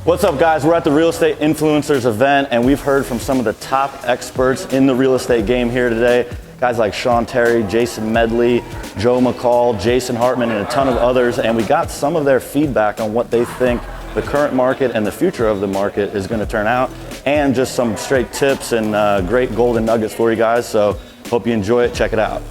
What's up, guys? We're at the Real Estate Influencers event, and we've heard from some of the top experts in the real estate game here today. Guys like Sean Terry, Jason Medley, Joe McCall, Jason Hartman, and a ton of others. And we got some of their feedback on what they think the current market and the future of the market is going to turn out, and just some straight tips and great golden nuggets for you guys. So hope you enjoy it. Check it out.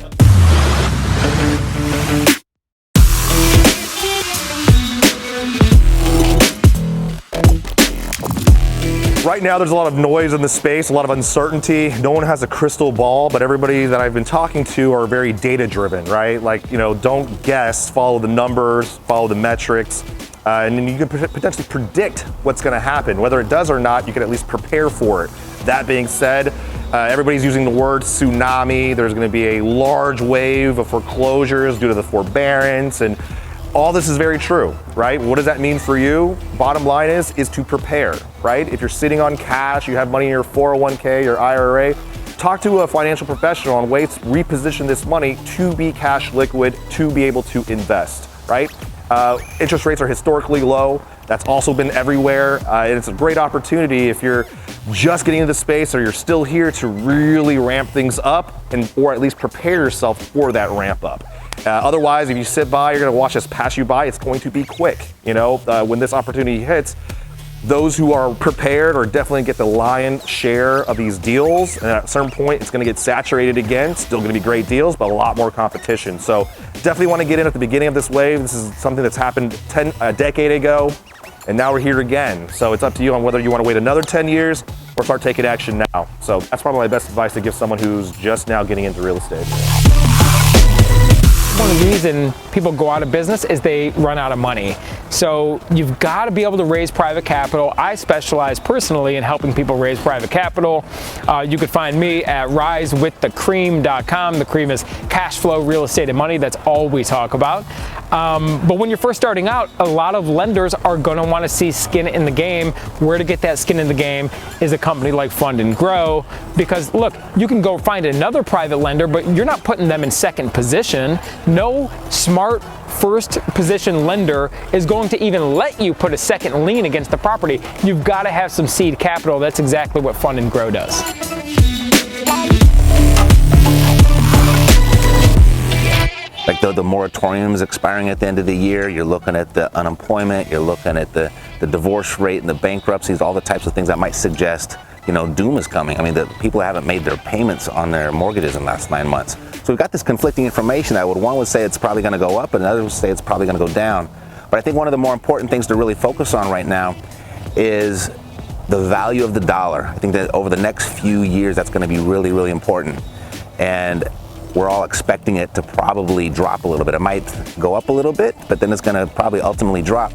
Right now, there's a lot of noise in the space, a lot of uncertainty. No one has a crystal ball, but everybody that I've been talking to are very data-driven, right? Like, don't guess, follow the numbers, follow the metrics, and then you can potentially predict what's gonna happen. Whether it does or not, you can at least prepare for it. That being said, everybody's using the word tsunami. There's gonna be a large wave of foreclosures due to the forbearance, and all this is very true, right? What does that mean for you? Bottom line is to prepare, right? If you're sitting on cash, you have money in your 401k, your IRA, talk to a financial professional on ways to reposition this money to be cash liquid, to be able to invest, right? Interest rates are historically low. That's also been everywhere. And it's a great opportunity if you're just getting into the space or you're still here to really ramp things up or at least prepare yourself for that ramp up. Otherwise, if you sit by, you're gonna watch this pass you by. It's going to be quick. When this opportunity hits, those who are prepared are definitely get the lion's share of these deals. And at a certain point, it's gonna get saturated again. Still gonna be great deals, but a lot more competition. So definitely wanna get in at the beginning of this wave. This is something that's happened a decade ago, and now we're here again. So it's up to you on whether you wanna wait another 10 years or start taking action now. So that's probably my best advice to give someone who's just now getting into real estate. One of the reasons people go out of business is they run out of money. So you've got to be able to raise private capital. I specialize personally in helping people raise private capital. You could find me at risewiththecream.com. The cream is cash flow, real estate, and money. That's all we talk about. But when you're first starting out, a lot of lenders are going to want to see skin in the game. Where to get that skin in the game is a company like Fund&Grow, because look, you can go find another private lender, but you're not putting them in second position. No smart first position lender is going to even let you put a second lien against the property. You've got to have some seed capital. That's exactly what Fund&Grow does. Like the moratorium is expiring at the end of the year, you're looking at the unemployment, you're looking at the divorce rate and the bankruptcies, all the types of things that might suggest, doom is coming. I mean, the people haven't made their payments on their mortgages in the last 9 months. So we've got this conflicting information that one would say it's probably gonna go up and another would say it's probably gonna go down. But I think one of the more important things to really focus on right now is the value of the dollar. I think that over the next few years, that's gonna be really, really important. And we're all expecting it to probably drop a little bit. It might go up a little bit, but then it's gonna probably ultimately drop.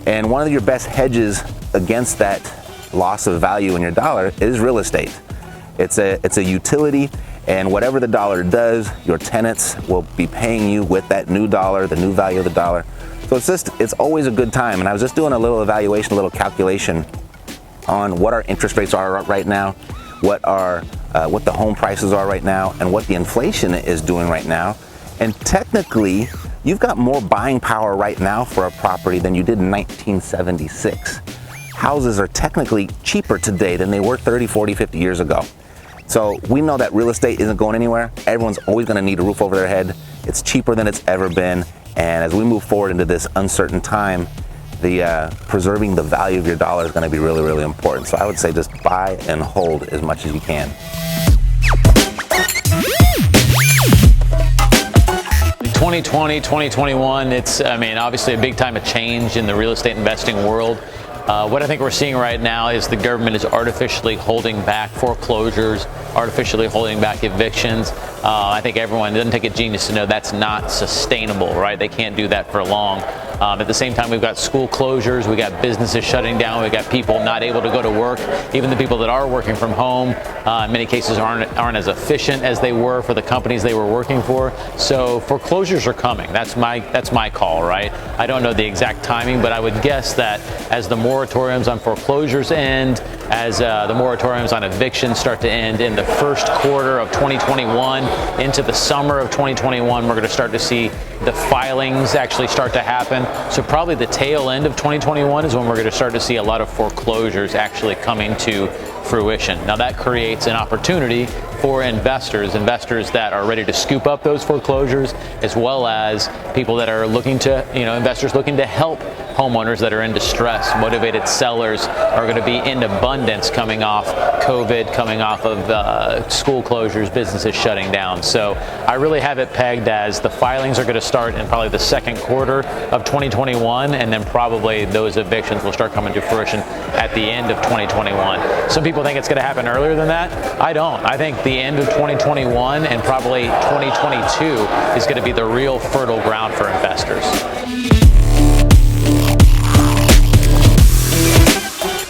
And one of your best hedges against that loss of value in your dollar is real estate. It's a utility, and whatever the dollar does, your tenants will be paying you with that new dollar, the new value of the dollar. So it's always a good time. And I was just doing a little evaluation, a little calculation on what our interest rates are right now, what the home prices are right now, and what the inflation is doing right now. And technically, you've got more buying power right now for a property than you did in 1976. Houses are technically cheaper today than they were 30, 40, 50 years ago. So we know that real estate isn't going anywhere. Everyone's always gonna need a roof over their head. It's cheaper than it's ever been. And as we move forward into this uncertain time, preserving the value of your dollar is gonna be really, really important. So I would say just buy and hold as much as you can. 2020, 2021, it's, obviously a big time of change in the real estate investing world. What I think we're seeing right now is the government is artificially holding back foreclosures, artificially holding back evictions. I think it doesn't take a genius to know that's not sustainable, right? They can't do that for long. At the same time, we've got school closures, we got businesses shutting down, we've got people not able to go to work. Even the people that are working from home, in many cases aren't as efficient as they were for the companies they were working for. So foreclosures are coming. That's my call, right? I don't know the exact timing, but I would guess that as the moratoriums on foreclosures end, as the moratoriums on evictions start to end in the first quarter of 2021 into the summer of 2021, we're going to start to see the filings actually start to happen. So probably the tail end of 2021 is when we're going to start to see a lot of foreclosures actually coming to fruition. Now that creates an opportunity for investors that are ready to scoop up those foreclosures, as well as people that are looking to, investors looking to help homeowners that are in distress. Motivated sellers are going to be in abundance coming off COVID, coming off of school closures, businesses shutting down. So I really have it pegged as the filings are going to start in probably the second quarter of 2021, and then probably those evictions will start coming to fruition at the end of 2021. Some people think it's going to happen earlier than that. I don't. I think the end of 2021 and probably 2022 is going to be the real fertile ground for investors.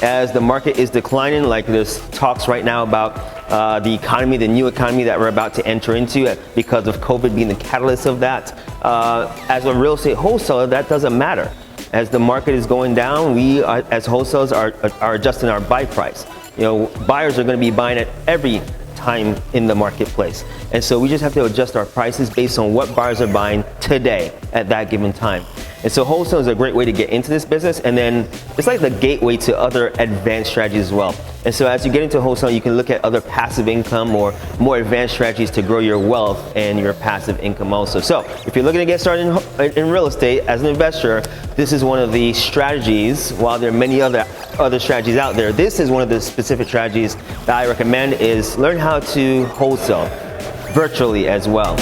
As the market is declining, like there's talks right now about the economy, the new economy that we're about to enter into because of COVID being the catalyst of that. As a real estate wholesaler, that doesn't matter. As the market is going down, we as wholesalers are adjusting our buy price. Buyers are going to be buying at every time in the marketplace. And so we just have to adjust our prices based on what buyers are buying today at that given time. And so wholesale is a great way to get into this business, and then it's like the gateway to other advanced strategies as well. And so as you get into wholesale, you can look at other passive income or more advanced strategies to grow your wealth and your passive income also. So if you're looking to get started in real estate as an investor, this is one of the strategies. While there are many other strategies out there, this is one of the specific strategies that I recommend is learn how to wholesale virtually as well.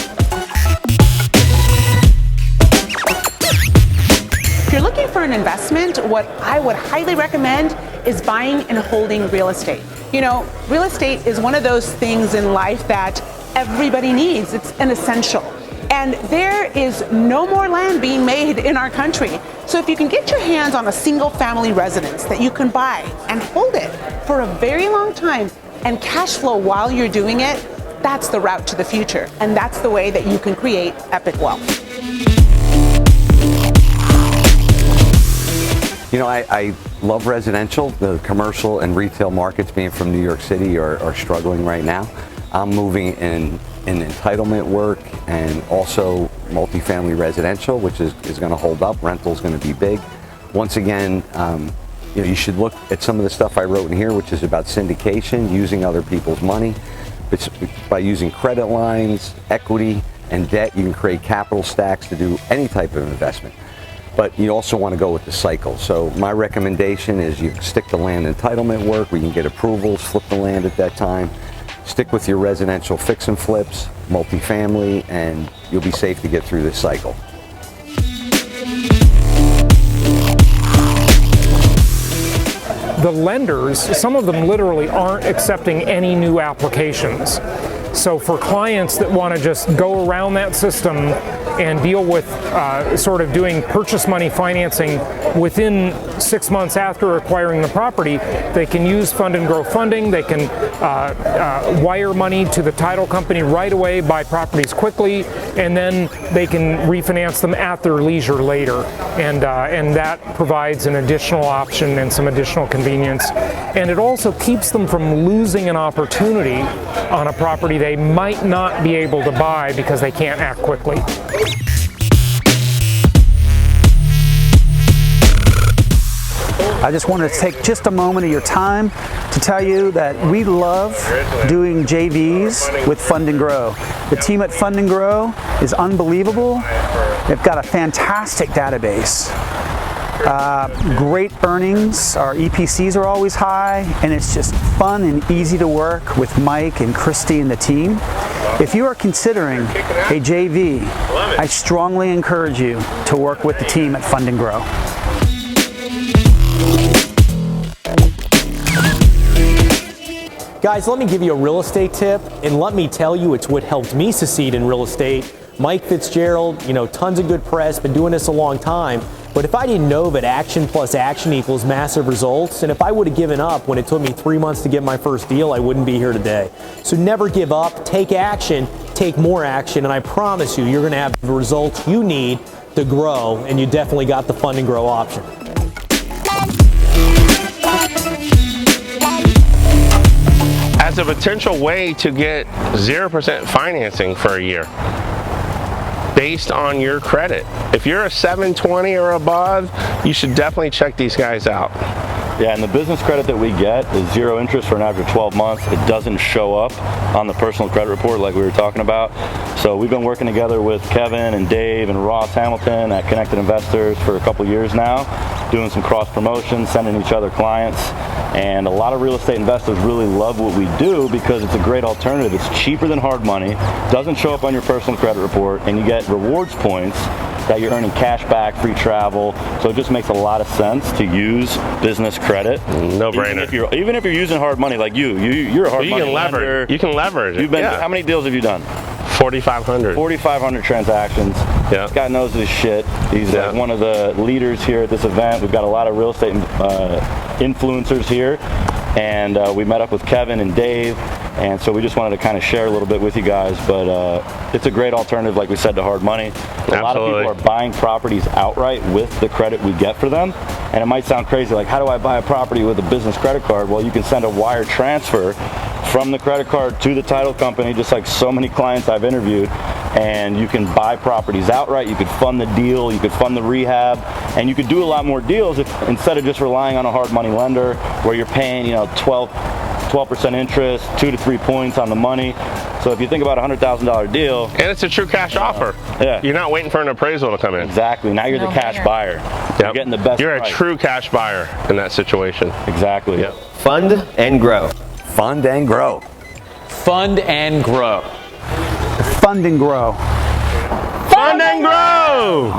If you're looking for an investment, what I would highly recommend is buying and holding real estate. Real estate is one of those things in life that everybody needs. It's an essential. And there is no more land being made in our country. So if you can get your hands on a single family residence that you can buy and hold it for a very long time and cash flow while you're doing it, that's the route to the future. And that's the way that you can create epic wealth. I love residential. The commercial and retail markets, being from New York City, are struggling right now. I'm moving in entitlement work and also multifamily residential, which is going to hold up. Rental is going to be big. Once again, you should look at some of the stuff I wrote in here, which is about syndication, using other people's money. By using credit lines, equity, and debt, you can create capital stacks to do any type of investment. But you also want to go with the cycle. So my recommendation is you stick to land entitlement work. We can get approvals, flip the land at that time. Stick with your residential fix and flips, multifamily, and you'll be safe to get through this cycle. The lenders, some of them literally aren't accepting any new applications. So for clients that want to just go around that system and deal with sort of doing purchase money financing within 6 months after acquiring the property, they can use Fund&Grow funding. They can wire money to the title company right away, buy properties quickly, and then they can refinance them at their leisure later. And that provides an additional option and some additional convenience. And it also keeps them from losing an opportunity on a property they might not be able to buy because they can't act quickly. I just wanted to take just a moment of your time to tell you that we love doing JVs with Fund&Grow. The team at Fund&Grow is unbelievable. They've got a fantastic database. Great earnings, our EPCs are always high, and it's just fun and easy to work with Mike and Christy and the team. If you are considering a JV, I strongly encourage you to work with the team at Fund&Grow. Guys, let me give you a real estate tip, and let me tell you, it's what helped me succeed in real estate. Mike Fitzgerald, tons of good press, been doing this a long time. But if I didn't know that action plus action equals massive results, and if I would have given up when it took me 3 months to get my first deal, I wouldn't be here today. So never give up, take action, take more action, and I promise you, you're gonna have the results you need to grow, and you definitely got the Fund&Grow option. As a potential way to get 0% financing for a year, based on your credit. If you're a 720 or above, you should definitely check these guys out. Yeah, and the business credit that we get is 0 interest for an average of 12 months. It doesn't show up on the personal credit report like we were talking about. So we've been working together with Kevin and Dave and Ross Hamilton at Connected Investors for a couple years now, doing some cross promotions, sending each other clients. And a lot of real estate investors really love what we do because it's a great alternative. It's cheaper than hard money, doesn't show up on your personal credit report, and you get rewards points that you're earning cash back, free travel. So it just makes a lot of sense to use business credit. No brainer. Even if you're using hard money like you're a hard money lender. You can leverage it. How many deals have you done? 4,500. 4,500 transactions. Yeah. This guy knows his shit. He's like one of the leaders here at this event. We've got a lot of real estate influencers here. And we met up with Kevin and Dave. And so we just wanted to kind of share a little bit with you guys. But it's a great alternative, like we said, to hard money. A lot of people are buying properties outright with the credit we get for them. And it might sound crazy, like, how do I buy a property with a business credit card? Well, you can send a wire transfer from the credit card to the title company, just like so many clients I've interviewed, and you can buy properties outright. You could fund the deal, you could fund the rehab, and you could do a lot more deals instead of just relying on a hard money lender where you're paying 12% interest, 2 to 3 points on the money. So if you think about a $100,000 deal, and it's a true cash offer. Yeah, you're not waiting for an appraisal to come in. Exactly. Now you're the cash buyer. Yep. You're getting the best. You're price. a true cash buyer in that situation. Exactly. Yep. Fund and grow. Fund and grow. Fund and grow. Fund and grow. Fund and grow.